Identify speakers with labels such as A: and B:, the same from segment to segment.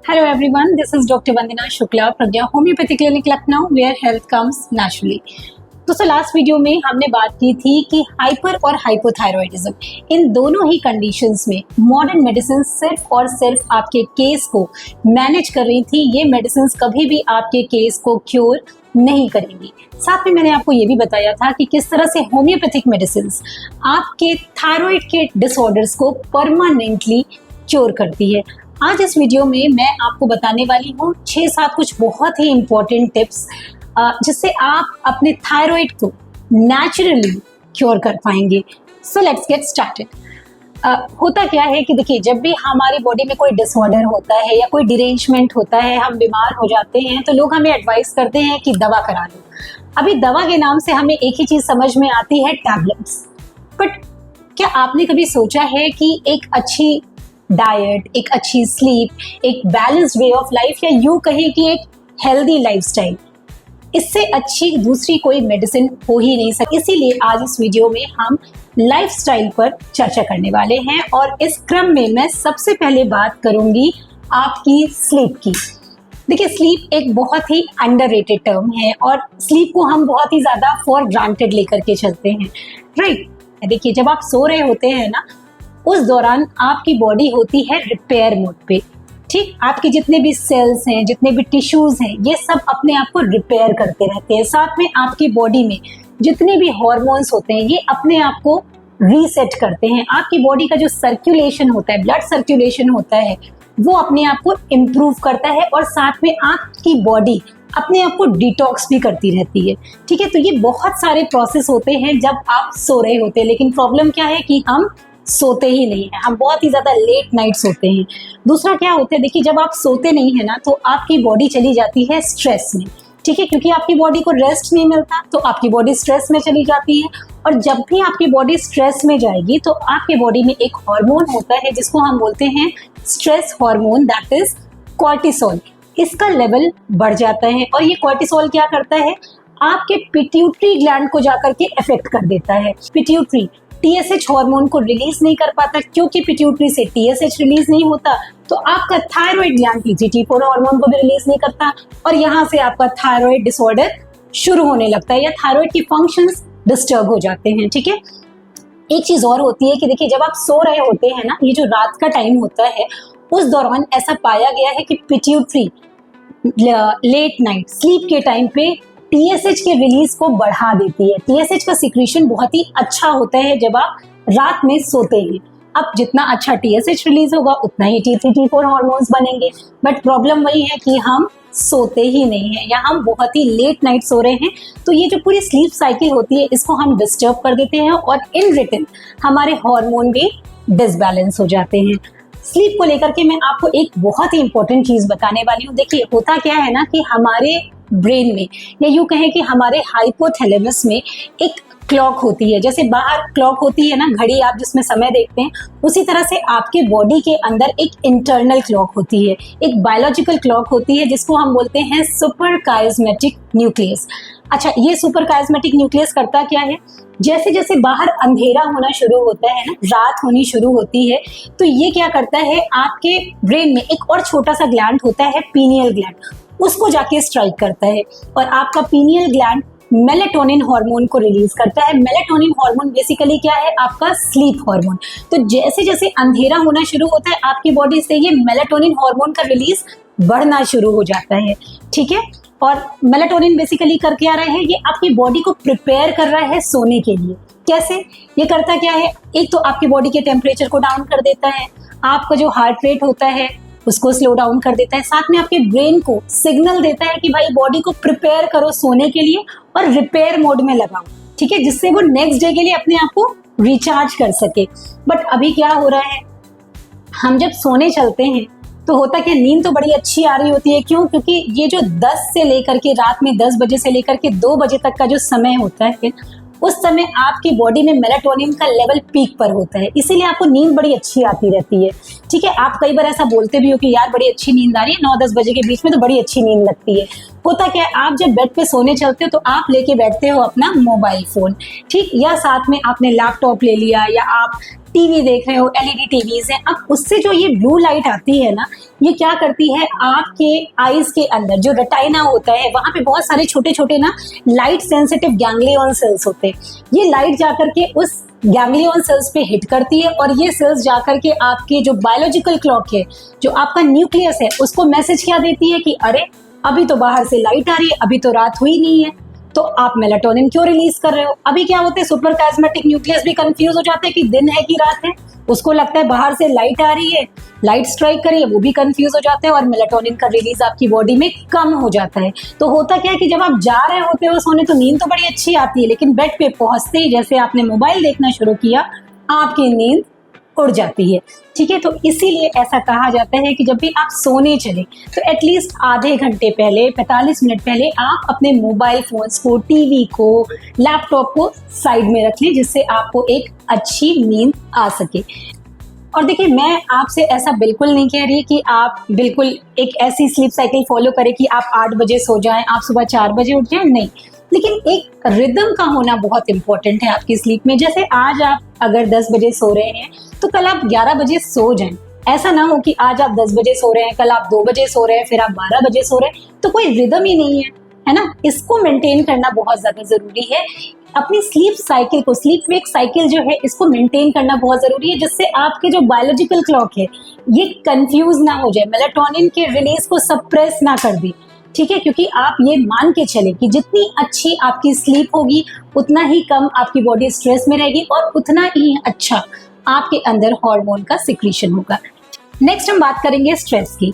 A: Hello everyone, this is Dr. Vandana Shukla, Pragya Homeopathy Clinic Lucknow, where health comes naturally. दोस्तों last video में हमने बात की थी कि हाइपर और हाइपोथायरॉयडिज्म इन दोनों ही कंडीशंस में मॉडर्न मेडिसिन सिर्फ और सिर्फ आपके केस को मैनेज कर रही थी। ये मेडिसिन कभी भी आपके केस को क्योर नहीं करेंगी। साथ में मैंने आपको ये भी बताया था कि किस तरह से होम्योपैथिक मेडिसिन आपके थायराइड के डिसऑर्डर्स को परमानेंटली क्योर करती है। आज इस वीडियो में मैं आपको बताने वाली हूँ 6-7 कुछ बहुत ही इंपॉर्टेंट टिप्स जिससे आप अपने थायराइड को नेचुरली क्योर कर पाएंगे। So let's get started. होता क्या है कि देखिए, जब भी हमारी बॉडी में कोई डिसऑर्डर होता है या कोई डिरेंजमेंट होता है, हम बीमार हो जाते हैं, तो लोग हमें एडवाइस करते हैं कि दवा करा लो। अभी दवा के नाम से हमें एक ही चीज समझ में आती है, टैबलेट्स। बट क्या आपने कभी सोचा है कि एक अच्छी डाइट, एक अच्छी स्लीप, एक बैलेंस्ड वे ऑफ लाइफ, या यूं कहें कि एक हेल्दी लाइफस्टाइल, इससे अच्छी दूसरी कोई मेडिसिन हो ही नहीं सकती। इसीलिए आज इस वीडियो में हम लाइफस्टाइल पर चर्चा करने वाले हैं और इस क्रम में मैं सबसे पहले बात करूंगी आपकी स्लीप की। देखिए, स्लीप एक बहुत ही अंडररेटेड टर्म है और स्लीप को हम बहुत ही ज्यादा फॉर ग्रांटेड लेकर के चलते हैं, राइट। देखिए, जब आप सो रहे होते हैं ना, उस दौरान आपकी बॉडी होती है रिपेयर मोड पे, ठीक। आपके जितने भी सेल्स हैं, जितने भी टिश्यूज हैं, ये सब अपने आप को रिपेयर करते रहते हैं। साथ में आपकी बॉडी में जितने भी हार्मोन्स होते हैं, ये अपने आप को रीसेट करते हैं। आपकी बॉडी का जो सर्कुलेशन होता है, ब्लड सर्कुलेशन होता है, वो अपने आप को इम्प्रूव करता है और साथ में आपकी बॉडी अपने आप को डिटॉक्स भी करती रहती है, ठीक है। तो ये बहुत सारे प्रोसेस होते हैं जब आप सो रहे होते हैं, लेकिन प्रॉब्लम क्या है कि हम सोते ही नहीं है, हम बहुत ही ज्यादा लेट नाइट सोते हैं। दूसरा क्या होता है, देखिए, जब आप सोते नहीं है ना, तो आपकी बॉडी चली जाती है स्ट्रेस में, ठीक है, क्योंकि आपकी बॉडी को रेस्ट नहीं मिलता, तो आपकी बॉडी स्ट्रेस में चली जाती है। और जब भी आपकी बॉडी स्ट्रेस में जाएगी, तो आपकी बॉडी में एक हार्मोन होता है जिसको हम बोलते हैं stress hormone, that is cortisol. इसका लेवल बढ़ जाता है और ये कॉर्टिसोल क्या करता है, आपके पिट्यूटरी ग्लैंड को जाकर के इफेक्ट कर देता है। पिट्यूटरी TSH हार्मोन को रिलीज नहीं कर पाता, क्योंकि पिट्यूटरी से TSH रिलीज नहीं होता, तो आपका थायराइड ग्लैंड TGT4 हार्मोन को भी रिलीज नहीं करता और यहाँ से आपका थायराइड डिसऑर्डर शुरू होने लगता है या थायराइड की फंक्शंस डिस्टर्ब हो जाते हैं, ठीक है। एक चीज और होती है कि देखिए, जब आप सो रहे होते हैं ना, ये जो रात का टाइम होता है, उस दौरान ऐसा पाया गया है कि पिट्यूटरी लेट नाइट स्लीप के टाइम पे TSH के रिलीज को बढ़ा देती है। TSH का सिक्रीशन बहुत ही अच्छा होता है जब आप रात में सोते हैं। अब जितना अच्छा TSH रिलीज होगा, उतना ही T3T4 हार्मोन्स बनेंगे। बट प्रॉब्लम वही है कि हम सोते ही नहीं है या हम बहुत ही लेट नाइट सो रहे हैं, तो ये जो पूरी स्लीप साइकिल होती है, इसको हम डिस्टर्ब कर देते हैं और इन रिटर्न हमारे हार्मोन भी डिसबैलेंस हो जाते हैं। स्लीप को लेकर के मैं आपको एक बहुत ही इंपॉर्टेंट चीज बताने वाली हूँ। देखिए, होता क्या है ना कि हमारे ब्रेन में, या यूं कहें कि हमारे हाइपोथैलेमस में एक क्लॉक होती है। जैसे बाहर क्लॉक होती है ना, घड़ी आप जिसमें समय देखते हैं, उसी तरह से आपके बॉडी के अंदर एक इंटरनल क्लॉक होती है, एक बायोलॉजिकल क्लॉक होती है, जिसको हम बोलते हैं सुपर काइस्मेटिक न्यूक्लियस। अच्छा, ये सुपर काइस्मेटिक न्यूक्लियस करता क्या है, जैसे जैसे बाहर अंधेरा होना शुरू होता है ना, रात होनी शुरू होती है, तो ये क्या करता है, आपके ब्रेन में एक और छोटा सा ग्लैंड होता है, पीनियल ग्लैंड, उसको जाके स्ट्राइक करता है और आपका पीनियल ग्लैंड मेलेटोनिन हार्मोन को रिलीज करता है। मेलेटोनिन हार्मोन बेसिकली क्या है, आपका स्लीप हार्मोन। तो जैसे जैसे अंधेरा होना शुरू होता है, आपकी बॉडी से ये मेलेटोनिन हार्मोन का रिलीज बढ़ना शुरू हो जाता है, ठीक है। और मेलेटोनिन बेसिकली कर क्या रहा है, ये आपकी बॉडी को प्रिपेयर कर रहा है सोने के लिए। कैसे ये करता क्या है, एक तो आपकी बॉडी के टेम्परेचर को डाउन कर देता है, आपका जो हार्ट रेट होता है उसको स्लो डाउन कर देता है, साथ में आपके ब्रेन को सिग्नल देता है कि भाई बॉडी को प्रिपेयर करो सोने के लिए और रिपेयर मोड में लगाओ, ठीक है, जिससे वो नेक्स्ट डे के लिए अपने आप को रिचार्ज कर सके। बट अभी क्या हो रहा है, हम जब सोने चलते हैं तो होता क्या, नींद तो बड़ी अच्छी आ रही होती है। क्यों? क्योंकि ये जो 10 से लेकर के रात में 10 बजे से लेकर के 2 बजे तक का जो समय होता है, उस समय आपकी बॉडी में मेलाटोनिन का लेवल पीक पर होता है, इसीलिए आपको नींद बड़ी अच्छी आती रहती है, ठीक है। आप कई बार ऐसा बोलते भी हो कि यार बड़ी अच्छी नींद आ रही है, 9-10 बजे के बीच में तो बड़ी अच्छी नींद लगती है। होता क्या है, आप जब बेड पे सोने चलते हो तो आप लेके बैठते हो अपना मोबाइल फोन, ठीक, या साथ में आपने लैपटॉप ले लिया, या आप टीवी देख रहे हो, एलईडी टीवीज है। अब उससे जो ये ब्लू लाइट आती है ना, ये क्या करती है, आपके आईज के अंदर जो रेटाइना होता है वहां पे बहुत सारे छोटे छोटे ना लाइट सेंसिटिव गैंग्लियन सेल्स होते हैं। ये लाइट जाकर के उस गैंग्लियन सेल्स पे हिट करती है और ये सेल्स जाकर के आपके जो बायोलॉजिकल क्लॉक है, जो आपका न्यूक्लियस है, उसको मैसेज क्या देती है कि अरे अभी तो बाहर से लाइट आ रही है, अभी तो रात हुई नहीं है, तो आप मेलाटोनिन क्यों रिलीज कर रहे हो। अभी क्या होता है, सुपर प्लाज्मेटिक न्यूक्लियस भी कंफ्यूज हो जाते हैं कि दिन है कि रात है, उसको लगता है बाहर से लाइट आ रही है, लाइट स्ट्राइक कर रही है, वो भी कंफ्यूज हो जाते हैं और मेलाटोनिन का रिलीज आपकी बॉडी में कम हो जाता है। तो होता क्या है कि जब आप जा रहे होते हो सोने तो नींद तो बड़ी अच्छी आती है, लेकिन बेड पे पहुंचते ही जैसे आपने मोबाइल देखना शुरू किया, आपकी नींद उड़ जाती है, ठीक है। तो इसीलिए ऐसा कहा जाता है कि जब भी आप सोने चले तो एटलीस्ट आधे घंटे पहले, 45 मिनट पहले आप अपने मोबाइल फोन्स को, टीवी को, लैपटॉप को साइड में रख लें, जिससे आपको एक अच्छी नींद आ सके। और देखिए, मैं आपसे ऐसा बिल्कुल नहीं कह रही कि आप बिल्कुल एक ऐसी स्लीप साइकिल फॉलो करें कि आप 8 बजे सो जाएं, आप सुबह 4 बजे उठ जाएं, नहीं, लेकिन एक रिदम का होना बहुत इंपॉर्टेंट है आपकी स्लीप में। जैसे आज आप अगर 10 बजे सो रहे हैं तो कल आप 11 बजे सो जाएं। ऐसा ना हो कि आज आप 10 बजे सो रहे हैं, कल आप 2 बजे सो रहे हैं, फिर आप 12 बजे सो रहे हैं, तो कोई रिदम ही नहीं है ना। इसको मेंटेन करना बहुत ज्यादा जरूरी है। अपनी स्लीप साइकिल को, स्लीप वेक साइकिल जो है, इसको मेंटेन करना बहुत जरूरी है, जिससे आपके जो बायोलॉजिकल क्लॉक है ये कंफ्यूज ना हो जाए, मेलाटोनिन के रिलीज को सप्रेस ना कर दे, ठीक है। क्योंकि आप ये मान के चले कि जितनी अच्छी आपकी स्लीप होगी उतना ही कम आपकी बॉडी स्ट्रेस में रहेगी और उतना ही अच्छा आपके अंदर हार्मोन का सिक्रीशन होगा। नेक्स्ट हम बात करेंगे स्ट्रेस की।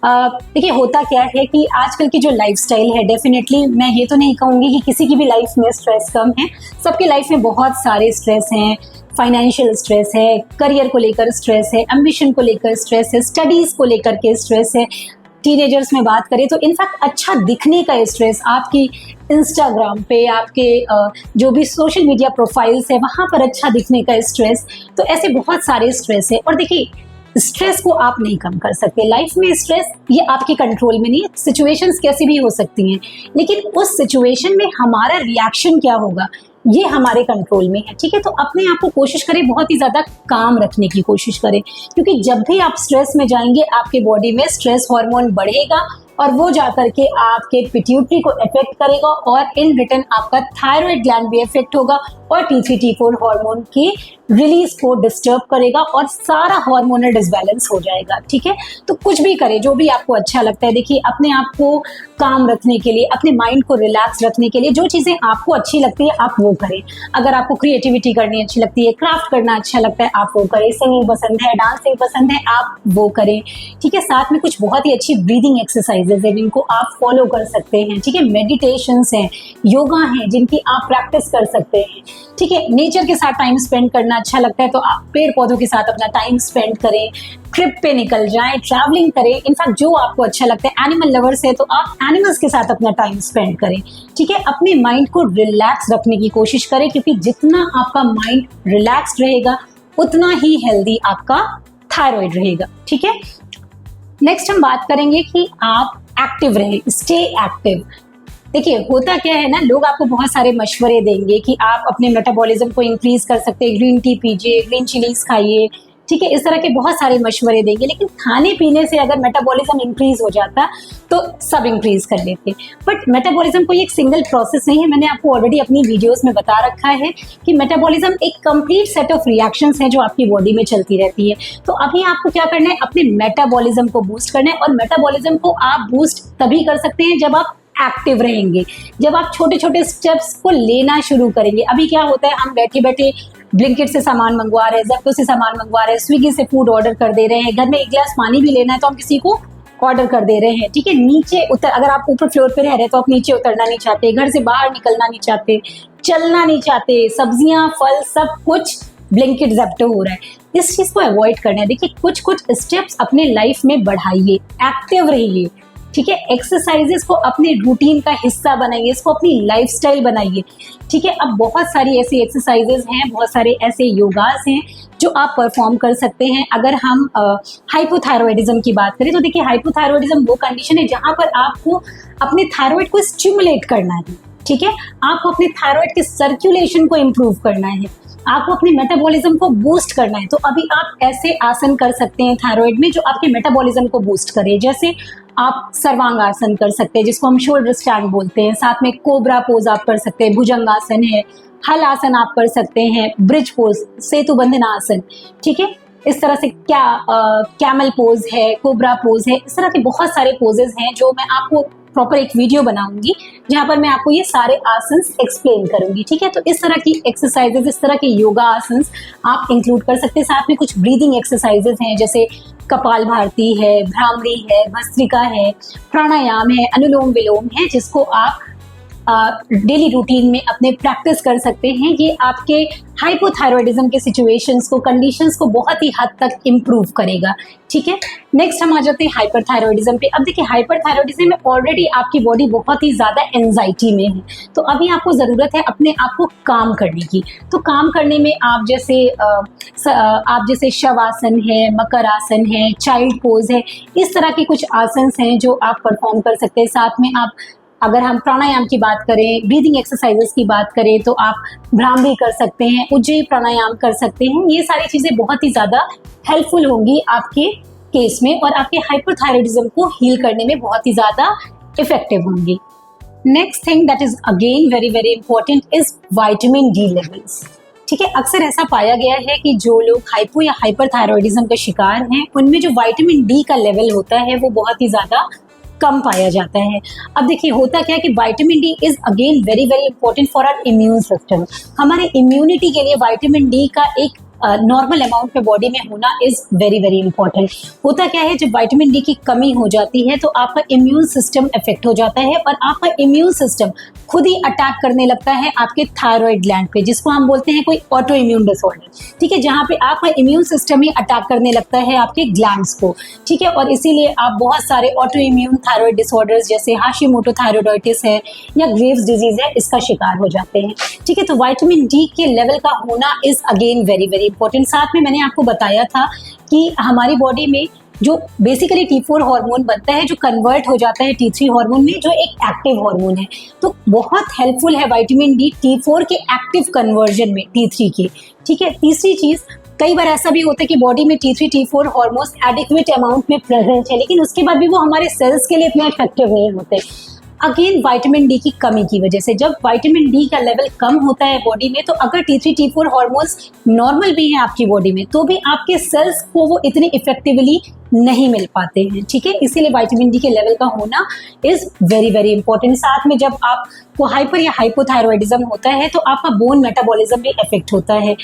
A: देखिए, होता क्या है कि आजकल की जो लाइफस्टाइल है, डेफिनेटली मैं ये तो नहीं कहूँगी कि किसी की भी लाइफ में स्ट्रेस कम है, सबकी लाइफ में बहुत सारे स्ट्रेस हैं। फाइनेंशियल स्ट्रेस है, करियर को लेकर स्ट्रेस है, एम्बिशन को लेकर स्ट्रेस है, स्टडीज को लेकर के स्ट्रेस है। टीनेजर्स में बात करें तो इनफैक्ट अच्छा दिखने का स्ट्रेस, आपकी इंस्टाग्राम पे, आपके जो भी सोशल मीडिया प्रोफाइल्स है वहाँ पर अच्छा दिखने का स्ट्रेस, तो ऐसे बहुत सारे स्ट्रेस है। और देखिए, स्ट्रेस को आप नहीं कम कर सकते, लाइफ में स्ट्रेस ये आपके कंट्रोल में नहीं है, सिचुएशंस कैसी भी हो सकती हैं, लेकिन उस सिचुएशन में हमारा रिएक्शन क्या होगा ये हमारे कंट्रोल में है, ठीक है। तो अपने आप को कोशिश करें बहुत ही ज्यादा काम रखने की कोशिश करें, क्योंकि जब भी आप स्ट्रेस में जाएंगे आपके बॉडी में स्ट्रेस हार्मोन बढ़ेगा और वो जाकर के आपके पिट्यूटरी को इफेक्ट करेगा और इन रिटर्न आपका थायराइड ग्लैंड भी इफेक्ट होगा और T3 T4 हार्मोन की रिलीज को डिस्टर्ब करेगा और सारा हार्मोनल डिसबैलेंस हो जाएगा, ठीक है। तो कुछ भी करें, जो भी आपको अच्छा लगता है, देखिए अपने आप को काम रखने के लिए, अपने माइंड को रिलैक्स रखने के लिए जो चीजें आपको अच्छी लगती है आप वो करें। अगर आपको क्रिएटिविटी करनी अच्छी लगती है, क्राफ्ट करना अच्छा लगता है, आप वो करें। सिंगिंग पसंद है, डांसिंग पसंद है, आप वो करें, ठीक है। साथ में कुछ बहुत ही अच्छी ब्रीदिंग एक्सरसाइजेज है जिनको आप फॉलो कर सकते हैं, ठीक है। मेडिटेशंस हैं, योगा हैं जिनकी आप प्रैक्टिस कर सकते हैं, ठीक है। नेचर के साथ टाइम स्पेंड करना अच्छा लगता है तो आप पेड़ पौधों के साथ अपना टाइम स्पेंड करें, ट्रिप पे निकल जाएं, ट्रैवलिंग करें। इनफैक्ट जो आपको अच्छा लगता है, एनिमल लवर्स है तो आप एनिमल्स के साथ अपना टाइम स्पेंड करें, ठीक है। अपने माइंड को रिलैक्स रखने की कोशिश करें, क्योंकि जितना आपका माइंड रिलैक्स रहेगा उतना ही हेल्दी आपका थायराइड रहेगा, ठीक है। नेक्स्ट हम बात करेंगे कि आप एक्टिव रहें, स्टे एक्टिव। देखिए, होता क्या है ना, लोग आपको बहुत सारे मशवरे देंगे कि आप अपने मेटाबॉलिज्म को इंक्रीज कर सकते हैं, ग्रीन टी पीजिए, ग्रीन चिलीज खाइए, ठीक है। इस तरह के बहुत सारे मशवरे देंगे, लेकिन खाने पीने से अगर मेटाबॉलिज्म इंक्रीज हो जाता तो सब इंक्रीज कर लेते। बट मेटाबॉलिज्म कोई एक सिंगल प्रोसेस नहीं है, मैंने आपको ऑलरेडी अपनी वीडियोस में बता रखा है कि मेटाबॉलिज्म एक कंप्लीट सेट ऑफ रिएक्शंस है जो आपकी बॉडी में चलती रहती है। तो अभी आपको क्या करना है, अपने मेटाबॉलिज्म को बूस्ट करना है, और मेटाबॉलिज्म को आप बूस्ट तभी कर सकते हैं जब आप एक्टिव रहेंगे, जब आप छोटे छोटे स्टेप्स को लेना शुरू करेंगे। अभी क्या होता है, हम बैठे बैठे ब्लिंकिट से सामान मंगवा रहे हैं, ज़ेप्टो से सामान मंगवा रहे हैं, स्विगी से फूड ऑर्डर कर दे रहे हैं, घर में एक गिलास पानी भी लेना है तो हम किसी को ऑर्डर कर दे रहे हैं, ठीक है। नीचे उतर, अगर आप ऊपर फ्लोर पे रह रहे हैं तो आप नीचे उतरना नहीं चाहते, घर से बाहर निकलना नहीं चाहते, चलना नहीं चाहते, सब्जियां फल सब कुछ ब्लिंकिट ज़ेप्टो हो रहा है। इस चीज को अवॉइड करना है। देखिए, कुछ कुछ स्टेप्स अपने लाइफ में बढ़ाइए, एक्टिव रहिए, ठीक है, एक्सरसाइजेस को अपने रूटीन का हिस्सा बनाइए, इसको अपनी लाइफस्टाइल बनाइए। ठीक है, अब बहुत सारी ऐसी एक्सरसाइजेस हैं, बहुत सारे ऐसे योगास हैं जो आप परफॉर्म कर सकते हैं। अगर हम हाइपोथायरॉयडिज्म की बात करें तो देखिए, हाइपोथायरॉयडिज्म वो कंडीशन है जहां पर आपको अपने थायराइड को स्टिमुलेट करना है। ठीक है, आपको अपने थायराइड के सर्कुलेशन को इम्प्रूव करना है, आपको अपने मेटाबॉलिज्म को बूस्ट करना है। तो अभी आप ऐसे आसन कर सकते हैं थायराइड में जो आपके मेटाबॉलिज्म को बूस्ट करे। जैसे आप सर्वांग आसन कर सकते हैं जिसको हम शोल्डर स्टैंड बोलते हैं, साथ में कोबरा पोज आप कर सकते हैं, भुजंगासन है, हल आसन आप कर सकते हैं, ब्रिज पोज, सेतु बंधन आसन। ठीक है, इस तरह से कैमल पोज है, कोबरा पोज है, इस तरह के बहुत सारे पोजेज हैं जो मैं आपको प्रॉपर एक वीडियो बनाऊंगी जहां पर मैं आपको ये सारे आसन एक्सप्लेन करूंगी। ठीक है, तो इस तरह की एक्सरसाइजेज, इस तरह के योगा आसन आप इंक्लूड कर सकते हैं। साथ में कुछ ब्रीदिंग एक्सरसाइजेज हैं जैसे कपाल भारती है, भ्रामरी है, भस्त्रिका है, प्राणायाम है, अनुलोम विलोम है, जिसको आप डेली रूटीन में अपने प्रैक्टिस कर सकते हैं। ये आपके हाइपोथायरॉयडिज्म के सिचुएशंस को, कंडीशंस को बहुत ही हद तक इम्प्रूव करेगा। ठीक है, नेक्स्ट हम आ जाते हैं हाइपरथायरॉयडिज्म पे। अब देखिए, हाइपरथायरॉयडिज्म में ऑलरेडी आपकी बॉडी बहुत ही ज्यादा एंजाइटी में है, तो अभी आपको जरूरत है अपने आप को काम करने की। तो काम करने में आप जैसे शवासन है, मकर आसन है, चाइल्ड पोज है, इस तरह के कुछ आसन हैं जो आप परफॉर्म कर सकते हैं। साथ में आप, अगर हम प्राणायाम की बात करें, ब्रीदिंग एक्सरसाइजेस की बात करें, तो आप भ्रामरी कर सकते हैं, उज्जयी प्राणायाम कर सकते हैं। ये सारी चीजें बहुत ही ज्यादा हेल्पफुल होंगी आपके केस में और आपके हाइपरथायरॉयडिज्म को हील करने में बहुत ही ज्यादा इफेक्टिव होंगी। Next thing that is again very very important is vitamin D levels. ठीक है, अक्सर ऐसा पाया गया है कि जो लोग हाइपो या हाइपरथायरॉयडिज्म का शिकार हैं, उनमें जो विटामिन डी का लेवल होता है वो बहुत ही ज्यादा कम पाया जाता है। अब देखिए, होता क्या है कि vitamin D is again very very important for our immune system. हमारे इम्यूनिटी के लिए विटामिन डी का एक नॉर्मल अमाउंट में बॉडी में होना इज वेरी वेरी इंपॉर्टेंट। होता क्या है, जब विटामिन डी की कमी हो जाती है तो आपका इम्यून सिस्टम इफेक्ट हो जाता है और आपका इम्यून सिस्टम खुद ही अटैक करने लगता है आपके थायराइड ग्लैंड पे, जिसको हम बोलते हैं कोई ऑटो इम्यून डिसऑर्डर। ठीक है, जहाँ पे आपका इम्यून सिस्टम ही अटैक करने लगता है आपके ग्लैंड्स को। ठीक है, और इसीलिए आप बहुत सारे ऑटो इम्यून थायराइड डिसऑर्डर्स जैसे हाशिमोटो थायराइडाइटिस है या ग्रेव्स डिजीज है, इसका शिकार हो जाते हैं। ठीक है, तो विटामिन डी के लेवल का होना is again very very important. साथ में मैंने आपको बताया था कि हमारी बॉडी में जो बेसिकली T4 हार्मोन बनता है, जो कन्वर्ट हो जाता है T3 हार्मोन में, जो एक एक्टिव हार्मोन है, तो बहुत हेल्पफुल है विटामिन डी T4 के एक्टिव कन्वर्जन में T3 के। ठीक है, तीसरी चीज, कई बार ऐसा भी होता है कि बॉडी में T3 T4 hormones adequate amount में प्रेजेंट है, लेकिन उसके बाद भी वो हमारे सेल्स के लिए इतने इफेक्टिव नहीं होते। अगेन विटामिन डी की कमी की वजह से, जब विटामिन डी का लेवल कम होता है बॉडी में, तो अगर T3 T4 हार्मोन्स नॉर्मल भी हैं आपकी बॉडी में, तो भी आपके सेल्स को वो इतने इफेक्टिवली नहीं मिल पाते हैं। ठीक है, इसीलिए विटामिन डी के लेवल का होना इज वेरी वेरी इंपॉर्टेंट। साथ में जब आपको हाइपर या हाइपोथायरॉयडिज्म होता है तो आपका बोन मेटाबॉलिज्म भी इफेक्ट होता है।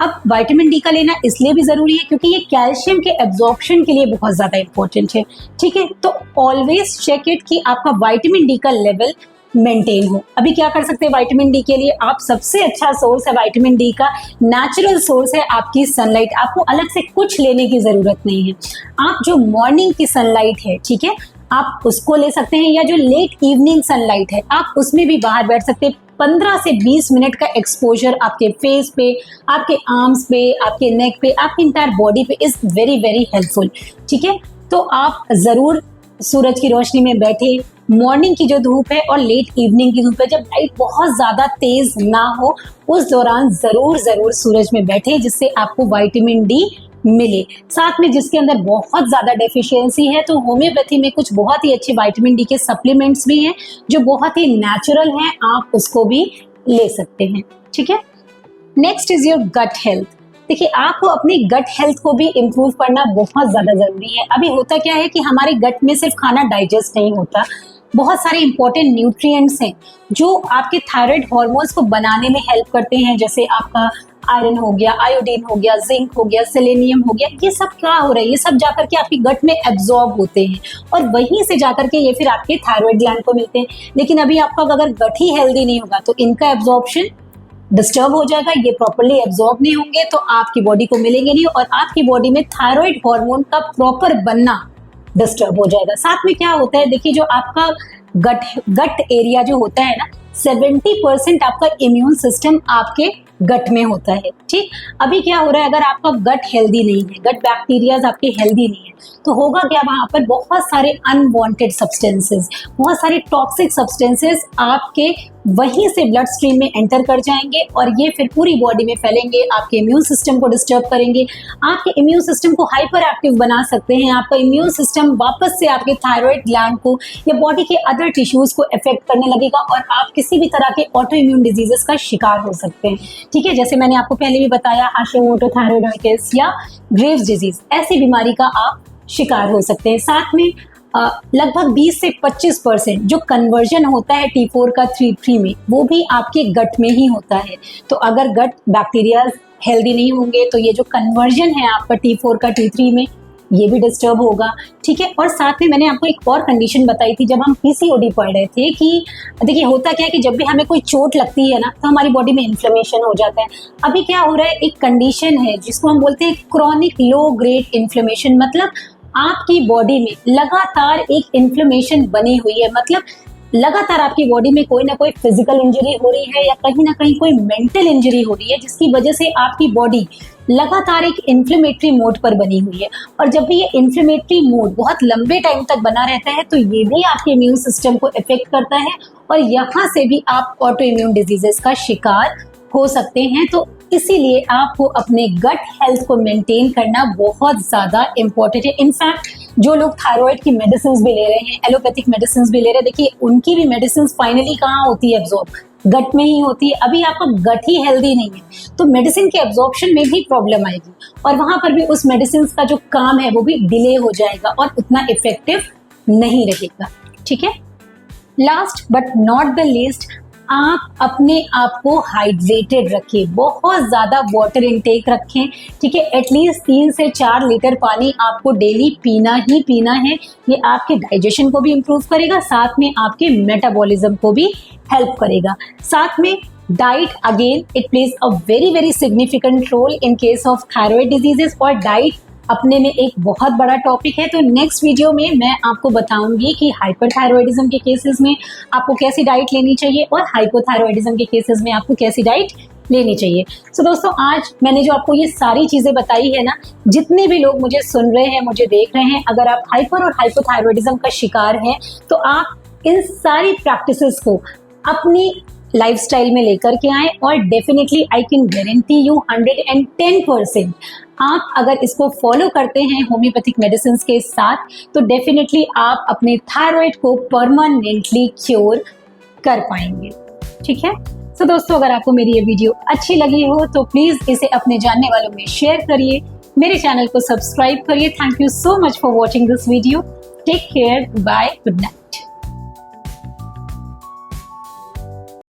A: अब विटामिन डी का लेना इसलिए भी जरूरी है क्योंकि ये कैल्शियम के एब्जॉर्प्शन के लिए बहुत ज्यादा इंपॉर्टेंट है। ठीक है, तो ऑलवेज चेक इट कि आपका विटामिन डी का लेवल मेंटेन हो। अभी क्या कर सकते हैं विटामिन डी के लिए, आप सबसे अच्छा सोर्स है विटामिन डी का, नेचुरल सोर्स है आपकी सनलाइट। आपको अलग से कुछ लेने की जरूरत नहीं है। आप जो मॉर्निंग की सनलाइट है, ठीक है, आप उसको ले सकते हैं, या जो लेट इवनिंग सनलाइट है आप उसमें भी बाहर बैठ सकते हैं। 15 से 20 मिनट का एक्सपोजर आपके फेस पे, आपके आर्म्स पे, आपके नेक पे, आपकी इंटायर बॉडी पे इज वेरी वेरी हेल्पफुल। ठीक है, तो आप जरूर सूरज की रोशनी में बैठे, मॉर्निंग की जो धूप है और लेट इवनिंग की धूप है, जब लाइट बहुत ज्यादा तेज ना हो, उस दौरान जरूर जरूर सूरज में बैठे, जिससे आपको विटामिन डी मिले। साथ में जिसके अंदर बहुत ज्यादा डेफिशिएंसी है, तो होम्योपैथी में कुछ बहुत ही अच्छे विटामिन डी के सप्लीमेंट्स भी हैं जो बहुत ही नेचुरल हैं, आप उसको भी ले सकते हैं। ठीक है, next is your gut health. देखिए, आपको अपनी गट हेल्थ को भी इम्प्रूव करना बहुत ज्यादा जरूरी है। अभी होता क्या है कि हमारे गट में सिर्फ खाना डाइजेस्ट नहीं होता, बहुत सारे इंपॉर्टेंट न्यूट्रिएंट्स हैं जो आपके थायराइड हार्मोन्स को बनाने में हेल्प करते हैं, जैसे आपका आयरन हो गया, आयोडीन हो गया, जिंक हो गया, सेलेनियम हो गया। ये सब क्या हो रहा है, ये सब जाकर के आपकी गट में एब्जॉर्ब होते हैं और वहीं से जाकर के ये फिर आपके थायराइड ग्लैंड को मिलते हैं। लेकिन अभी आपका अगर गट ही हेल्दी नहीं होगा तो इनका एब्जॉर्प्शन डिस्टर्ब हो जाएगा, ये प्रॉपरली एब्जॉर्ब नहीं होंगे तो आपकी बॉडी को मिलेंगे नहीं, और आपकी बॉडी में थायराइड हार्मोन का प्रॉपर बनना डिस्टर्ब हो जाएगा। साथ में क्या होता है, देखिए जो आपका गट एरिया जो होता है ना, 70% आपका इम्यून सिस्टम आपके गट में होता है। ठीक, अभी क्या हो रहा है, अगर आपका गट हेल्दी नहीं है, गट बैक्टीरियाज आपके हेल्दी नहीं है, तो होगा क्या, वहां पर बहुत सारे अनवांटेड सब्सटेंसेस, बहुत सारे टॉक्सिक सब्सटेंसेस आपके वहीं से ब्लड स्ट्रीम में एंटर कर जाएंगे और ये फिर पूरी बॉडी में फैलेंगे, आपके इम्यून सिस्टम को डिस्टर्ब करेंगे, आपके इम्यून सिस्टम को हाइपर एक्टिव बना सकते हैं, आपका इम्यून सिस्टम वापस से आपके थायराइड ग्लैंड को या बॉडी के अदर टिश्यूज को इफेक्ट करने लगेगा और आप किसी भी तरह के ऑटो इम्यून डिजीजेस का शिकार हो सकते हैं। ठीक है, जैसे मैंने आपको पहले भी बताया, हाशिमोटो थायराइडाइटिस या ग्रेव्स डिजीज, ऐसी बीमारी का आप शिकार हो सकते हैं। साथ में लगभग 20 से 25% जो कन्वर्जन होता है T4 का T3 में, वो भी आपके गट में ही होता है। तो अगर गट बैक्टीरिया हेल्दी नहीं होंगे तो ये जो कन्वर्जन है आपका T4 का T3 में, ये भी डिस्टर्ब होगा। ठीक है, और साथ में मैंने आपको एक और कंडीशन बताई थी जब हम PCOD पढ़ रहे थे कि देखिए होता क्या है कि जब भी हमें कोई चोट लगती है ना, तो हमारी बॉडी में इन्फ्लेमेशन हो जाता है। अभी क्या हो रहा है, एक कंडीशन है जिसको हम बोलते हैं क्रॉनिक लो ग्रेड इन्फ्लेमेशन, मतलब आपकी बॉडी में लगातार एक इन्फ्लेमेशन बनी हुई है, मतलब लगातार आपकी बॉडी में कोई ना कोई फिजिकल इंजरी हो रही है या कहीं ना कहीं कोई मेंटल इंजरी हो रही है, जिसकी वजह से आपकी बॉडी लगातार एक इन्फ्लेमेटरी मोड पर बनी हुई है। और जब भी ये इन्फ्लेमेटरी मोड बहुत लंबे टाइम तक बना रहता है तो ये भी आपके इम्यून सिस्टम को इफेक्ट करता है और यहाँ से भी आप ऑटो इम्यून डिजीजेस का शिकार हो सकते हैं। तो इसीलिए आपको अपने गट हेल्थ को मेंटेन करना बहुत ज़्यादा इम्पोर्टेंट है। इनफैक्ट जो लोग थायराइड की मेडिसिन भी ले रहे हैं, एलोपैथिक मेडिसिन भी ले रहे हैं, देखिए उनकी भी मेडिसिन फाइनली कहाँ होती है, एब्जॉर्ब गट में ही होती है। अभी आपका गट ही हेल्दी नहीं है तो मेडिसिन के एब्जॉर्प्शन में भी प्रॉब्लम आएगी और वहां पर भी उस मेडिसिन का जो काम है वो भी डिले हो जाएगा और उतना इफेक्टिव नहीं रहेगा। ठीक है, last but not the least, आप अपने आप को हाइड्रेटेड रखिए, बहुत ज़्यादा वाटर इनटेक रखें। ठीक है, एटलीस्ट 3 से 4 लीटर पानी आपको डेली पीना ही पीना है। ये आपके डाइजेशन को भी इम्प्रूव करेगा, साथ में आपके मेटाबॉलिज्म को भी हेल्प करेगा। साथ में diet, again it plays a very very significant role in case of thyroid diseases और डाइट अपने में एक बहुत बड़ा टॉपिक है। तो नेक्स्ट वीडियो में मैं आपको बताऊंगी कि हाइपरथायरॉयडिज्म के केसेस में आपको कैसी डाइट लेनी चाहिए और हाइपोथायरॉयडिज्म के केसेस में आपको कैसी डाइट लेनी चाहिए। सो दोस्तों, आज मैंने जो आपको ये सारी चीजें बताई है ना, जितने भी लोग मुझे सुन रहे हैं, मुझे देख रहे हैं, अगर आप हाइपर और हाइपोथायरॉयडिज्म का शिकार हैं तो आप इन सारी प्रैक्टिसेस को अपनी लाइफस्टाइल में लेकर के आए और definitely I can guarantee you 110% आप अगर इसको फॉलो करते हैं होम्योपैथिक मेडिसिन के साथ तो डेफिनेटली आप अपने थायराइड को परमानेंटली क्योर कर पाएंगे। ठीक है, तो दोस्तों अगर आपको मेरी ये वीडियो अच्छी लगी हो तो प्लीज इसे अपने जानने वालों में शेयर करिए, मेरे चैनल को सब्सक्राइब करिए। Thank you so much for watching this video. Take care, bye, good night.